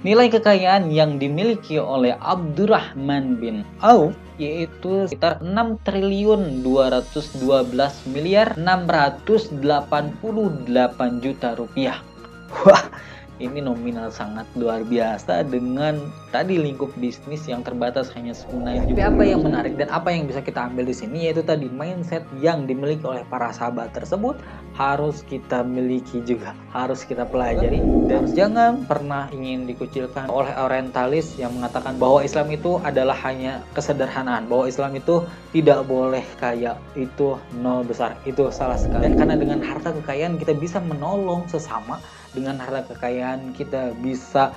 Nilai kekayaan yang dimiliki oleh Abdurrahman bin Auf yaitu sekitar 6.212.688 juta rupiah. Wah, ini nominal sangat luar biasa dengan tadi lingkup bisnis yang terbatas hanya 9 juta. Tapi apa yang menarik dan apa yang bisa kita ambil di sini yaitu tadi mindset yang dimiliki oleh para sahabat tersebut harus kita miliki juga, harus kita pelajari, dan jangan pernah ingin dikucilkan oleh orientalis yang mengatakan bahwa Islam itu adalah hanya kesederhanaan, bahwa Islam itu tidak boleh kaya, itu nol besar, itu salah sekali. Dan karena dengan harta kekayaan kita bisa menolong sesama, dengan harta kekayaan kita bisa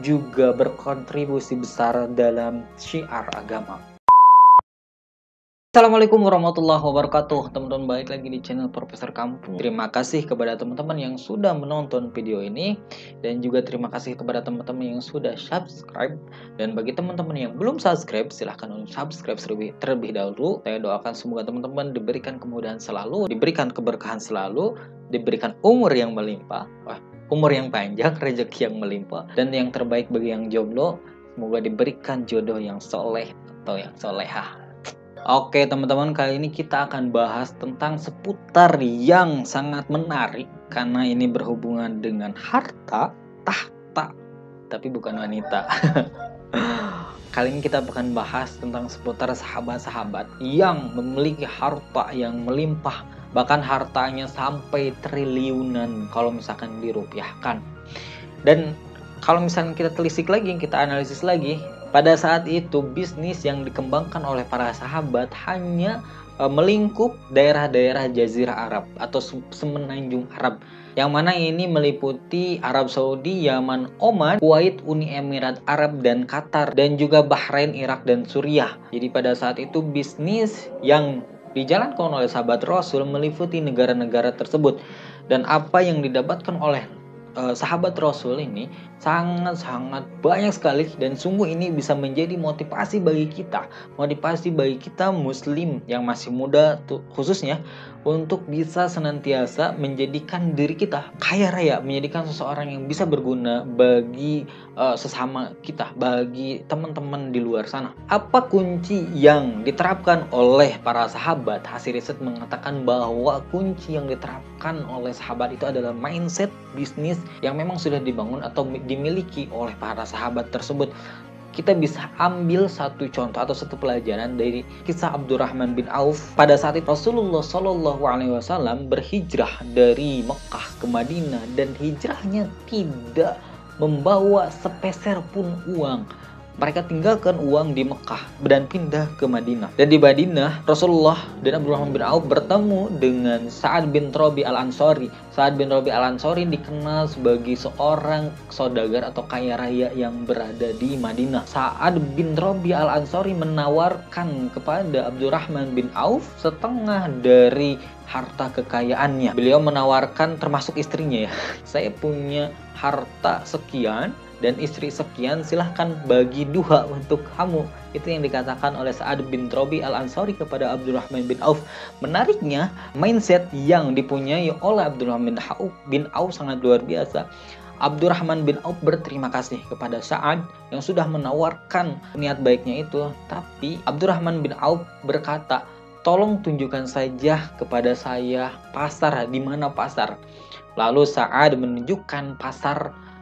juga berkontribusi besar dalam syiar agama. Assalamualaikum warahmatullahi wabarakatuh. Teman-teman, balik lagi di channel Profesor Kampung. Terima kasih kepada teman-teman yang sudah menonton video ini, dan juga terima kasih kepada teman-teman yang sudah subscribe. Dan bagi teman-teman yang belum subscribe, silahkan untuk subscribe terlebih dahulu. Saya doakan semoga teman-teman diberikan kemudahan selalu, diberikan keberkahan selalu, diberikan umur yang melimpah, umur yang panjang, rezeki yang melimpah, dan yang terbaik bagi yang jomblo, semoga diberikan jodoh yang soleh atau yang solehah. Oke teman-teman, kali ini kita akan bahas tentang seputar yang sangat menarik karena ini berhubungan dengan harta, tahta, tapi bukan wanita. Kali ini kita akan bahas tentang seputar sahabat-sahabat yang memiliki harta yang melimpah, bahkan hartanya sampai triliunan kalau misalkan dirupiahkan. Dan kalau misalkan kita telisik lagi, kita analisis lagi, pada saat itu bisnis yang dikembangkan oleh para sahabat hanya melingkup daerah-daerah Jazirah Arab atau semenanjung Arab, yang mana ini meliputi Arab Saudi, Yaman, Oman, Kuwait, Uni Emirat Arab, dan Qatar, dan juga Bahrain, Irak, dan Suriah. Jadi pada saat itu bisnis yang dijalankan oleh sahabat Rasul meliputi negara-negara tersebut, dan apa yang didapatkan oleh sahabat Rasul ini sangat-sangat banyak sekali, dan sungguh ini bisa menjadi motivasi bagi kita muslim yang masih muda khususnya, untuk bisa senantiasa menjadikan diri kita kaya raya, menjadikan seseorang yang bisa berguna bagi sesama kita, bagi teman-teman di luar sana. Apa kunci yang diterapkan oleh para sahabat? Hasil riset mengatakan bahwa kunci yang diterapkan oleh sahabat itu adalah mindset bisnis yang memang sudah dibangun atau dimiliki oleh para sahabat tersebut. Kita bisa ambil satu contoh atau satu pelajaran dari kisah Abdurrahman bin Auf. Pada saat itu Rasulullah SAW berhijrah dari Mekah ke Madinah, dan hijrahnya tidak membawa sepeser pun uang. Mereka tinggalkan uang di Mekah dan pindah ke Madinah. Dan di Madinah, Rasulullah dan Abdurrahman bin Auf bertemu dengan Sa'ad bin Rabi al-Ansari. Sa'ad bin Rabi al-Ansari dikenal sebagai seorang saudagar atau kaya raya yang berada di Madinah. Sa'ad bin Rabi al-Ansari menawarkan kepada Abdurrahman bin Auf setengah dari harta kekayaannya. Beliau menawarkan, termasuk istrinya ya, saya punya harta sekian dan istri sekian, silahkan bagi dua untuk kamu. Itu yang dikatakan oleh Sa'ad bin Rabi al-Ansari kepada Abdurrahman bin Auf. Menariknya, mindset yang dipunyai oleh Abdurrahman bin Auf sangat luar biasa. Abdurrahman bin Auf berterima kasih kepada Sa'ad yang sudah menawarkan niat baiknya itu. Tapi Abdurrahman bin Auf berkata, tolong tunjukkan saja kepada saya pasar, di mana pasar. Lalu Sa'ad menunjukkan pasar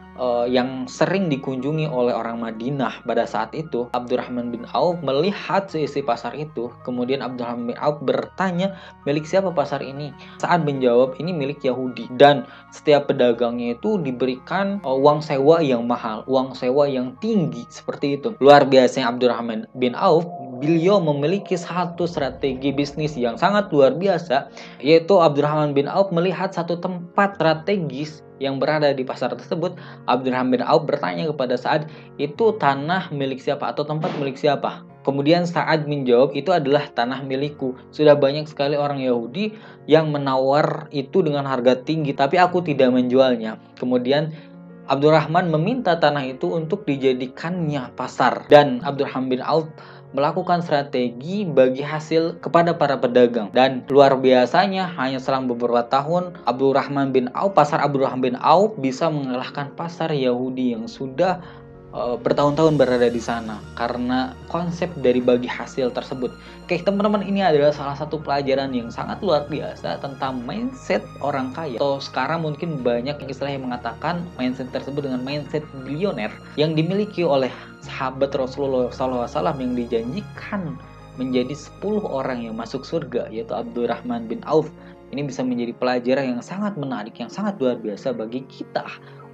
yang sering dikunjungi oleh orang Madinah. Pada saat itu Abdurrahman bin Auf melihat seisi pasar itu. Kemudian Abdurrahman bin Auf bertanya, milik siapa pasar ini? Sa'ad menjawab, ini milik Yahudi, dan setiap pedagangnya itu diberikan uang sewa yang mahal, uang sewa yang tinggi, seperti itu. Luar biasanya Abdurrahman bin Auf, beliau memiliki satu strategi bisnis yang sangat luar biasa, yaitu Abdurrahman bin Auf melihat satu tempat strategis yang berada di pasar tersebut. Abdurrahman bin Auf bertanya kepada Sa'ad, itu tanah milik siapa atau tempat milik siapa? Kemudian Sa'ad menjawab, itu adalah tanah milikku. Sudah banyak sekali orang Yahudi yang menawar itu dengan harga tinggi, tapi aku tidak menjualnya. Kemudian Abdurrahman meminta tanah itu untuk dijadikannya pasar, dan Abdurrahman bin Auf melakukan strategi bagi hasil kepada para pedagang. Dan luar biasanya hanya selang beberapa tahun Abdurrahman bin Auf, pasar Abdurrahman bin Auf bisa mengalahkan pasar Yahudi yang sudah bertahun-tahun berada di sana karena konsep dari bagi hasil tersebut. Oke teman-teman, ini adalah salah satu pelajaran yang sangat luar biasa tentang mindset orang kaya, atau sekarang mungkin banyak istilah yang mengatakan mindset tersebut dengan mindset bilioner yang dimiliki oleh sahabat Rasulullah SAW yang dijanjikan menjadi 10 orang yang masuk surga, yaitu Abdurrahman bin Auf. Ini bisa menjadi pelajaran yang sangat menarik, yang sangat luar biasa bagi kita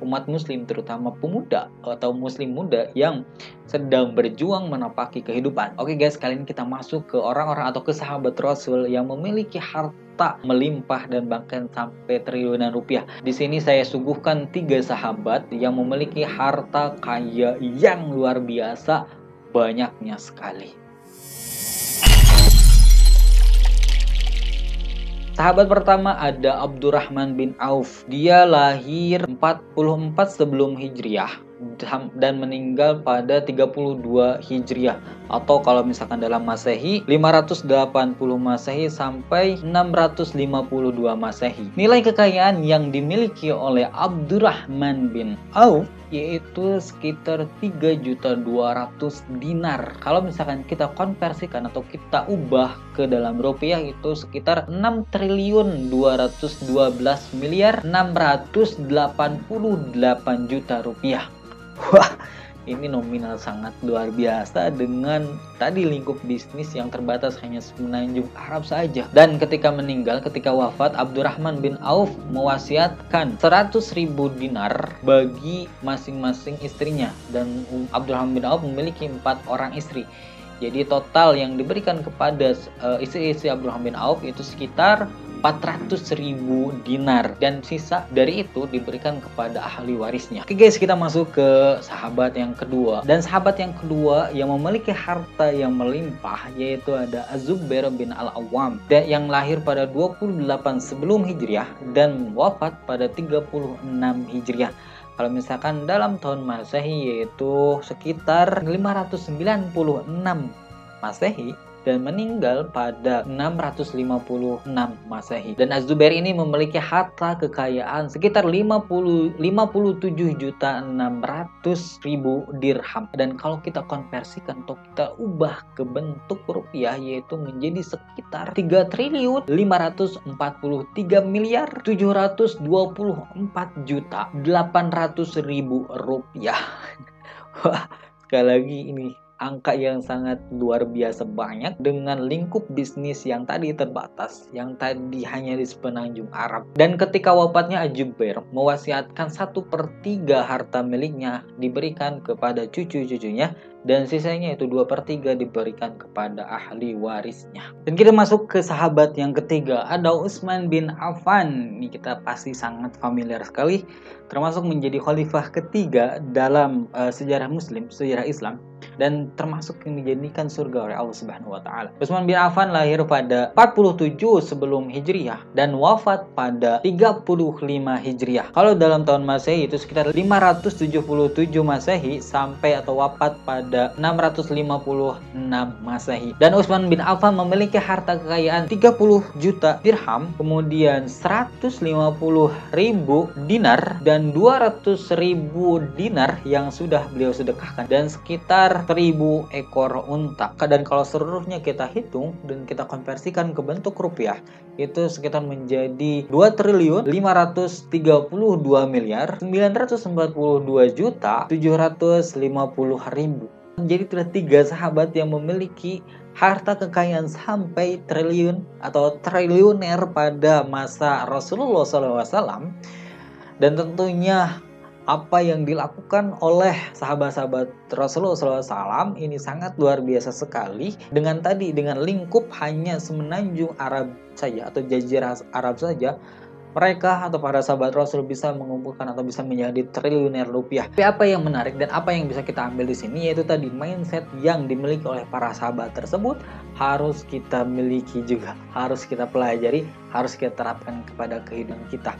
umat muslim, terutama pemuda atau muslim muda yang sedang berjuang menapaki kehidupan. Oke guys, kali ini kita masuk ke orang-orang atau ke sahabat Rasul yang memiliki harta melimpah dan bahkan sampai triliunan rupiah. Di sini saya suguhkan 3 sahabat yang memiliki harta kaya yang luar biasa banyaknya sekali. Sahabat pertama ada Abdurrahman bin Auf. Dia lahir 44 sebelum Hijriah dan meninggal pada 32 Hijriah, atau kalau misalkan dalam Masehi 580 Masehi sampai 652 Masehi. Nilai kekayaan yang dimiliki oleh Abdurrahman bin Auf yaitu sekitar 3.200.000 dinar. Kalau misalkan kita konversikan atau kita ubah ke dalam rupiah itu sekitar 6.211.688 rupiah. Wah, ini nominal sangat luar biasa dengan tadi lingkup bisnis yang terbatas hanya semenanjung Arab saja. Dan ketika meninggal, ketika wafat, Abdurrahman bin Auf mewasiatkan 100.000 dinar bagi masing-masing istrinya. Dan Abdurrahman bin Auf memiliki 4 orang istri. Jadi total yang diberikan kepada istri-istri Abdurrahman bin Auf itu sekitar 400.000 dinar, dan sisa dari itu diberikan kepada ahli warisnya. Oke guys, kita masuk ke sahabat yang kedua. Dan sahabat yang kedua yang memiliki harta yang melimpah yaitu ada Az-Zubair bin Al-Awwam, yang lahir pada 28 sebelum Hijriah dan wafat pada 36 Hijriah. Kalau misalkan dalam tahun Masehi yaitu sekitar 596 Masehi dan meninggal pada 656 Masehi. Dan Az-Zubair ini memiliki harta kekayaan sekitar 57.600.000 dirham. Dan kalau kita konversikan atau kita ubah ke bentuk rupiah yaitu menjadi sekitar 3.543.724.800.000 rupiah. Wah, sekali lagi ini angka yang sangat luar biasa banyak dengan lingkup bisnis yang tadi terbatas, yang tadi hanya di semenanjung Arab. Dan ketika wafatnya Az-Zubair mewasiatkan 1/3 harta miliknya diberikan kepada cucu-cucunya, dan sisanya itu 2/3 diberikan kepada ahli warisnya. Dan kita masuk ke sahabat yang ketiga, ada Utsman bin Affan. Ini kita pasti sangat familiar sekali, termasuk menjadi khalifah ketiga dalam sejarah Muslim, sejarah Islam, dan termasuk yang dijadikan surga oleh Allah Subhanahu wa taala. Utsman bin Affan lahir pada 47 sebelum Hijriah dan wafat pada 35 Hijriah. Kalau dalam tahun Masehi itu sekitar 577 Masehi sampai atau wafat pada 656 Masehi. Dan Utsman bin Affan memiliki harta kekayaan 30 juta dirham, kemudian 150.000 dinar dan 200.000 dinar yang sudah beliau sedekahkan, dan sekitar 1.000 ekor unta. Dan kalau seluruhnya kita hitung dan kita konversikan ke bentuk rupiah itu sekitar menjadi 2.532.942.750.000. Jadi ada 3 sahabat yang memiliki harta kekayaan sampai triliun atau triliuner pada masa Rasulullah SAW. Dan tentunya apa yang dilakukan oleh sahabat-sahabat Rasulullah SAW ini sangat luar biasa sekali. Dengan lingkup hanya semenanjung Arab saja atau jazirah Arab saja, mereka atau para sahabat Rasul bisa mengumpulkan atau bisa menjadi triliuner rupiah. Tapi apa yang menarik dan apa yang bisa kita ambil di sini yaitu tadi mindset yang dimiliki oleh para sahabat tersebut harus kita miliki juga, harus kita pelajari, harus kita terapkan kepada kehidupan kita.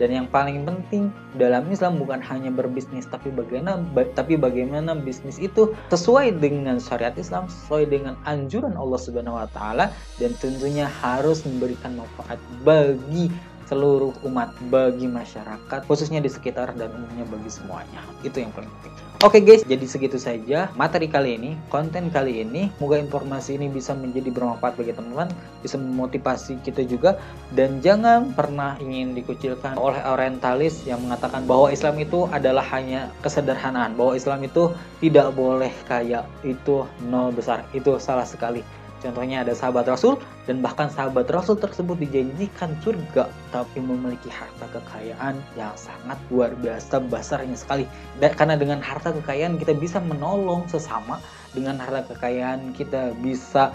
Dan yang paling penting dalam Islam bukan hanya berbisnis, tapi bagaimana bisnis itu sesuai dengan syariat Islam, sesuai dengan anjuran Allah Subhanahu wa taala, dan tentunya harus memberikan manfaat bagi seluruh umat, bagi masyarakat, khususnya di sekitar dan umumnya bagi semuanya. Itu yang paling penting. Oke guys, jadi segitu saja materi kali ini, konten kali ini. Semoga informasi ini bisa menjadi bermanfaat bagi teman-teman, bisa memotivasi kita juga. Dan jangan pernah ingin dikucilkan oleh orientalis yang mengatakan bahwa Islam itu adalah hanya kesederhanaan, bahwa Islam itu tidak boleh kaya, itu nol besar. Itu salah sekali. Contohnya ada sahabat Rasul, dan bahkan sahabat Rasul tersebut dijanjikan surga, tapi memiliki harta kekayaan yang sangat luar biasa besarnya sekali. Dan karena dengan harta kekayaan kita bisa menolong sesama, dengan harta kekayaan kita bisa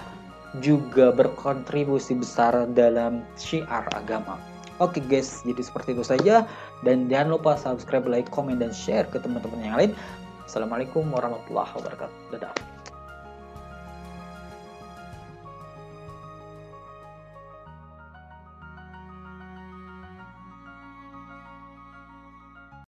juga berkontribusi besar dalam syiar agama. Oke guys, jadi seperti itu saja, dan jangan lupa subscribe, like, komen, dan share ke teman-teman yang lain. Assalamualaikum warahmatullahi wabarakatuh. Dadah.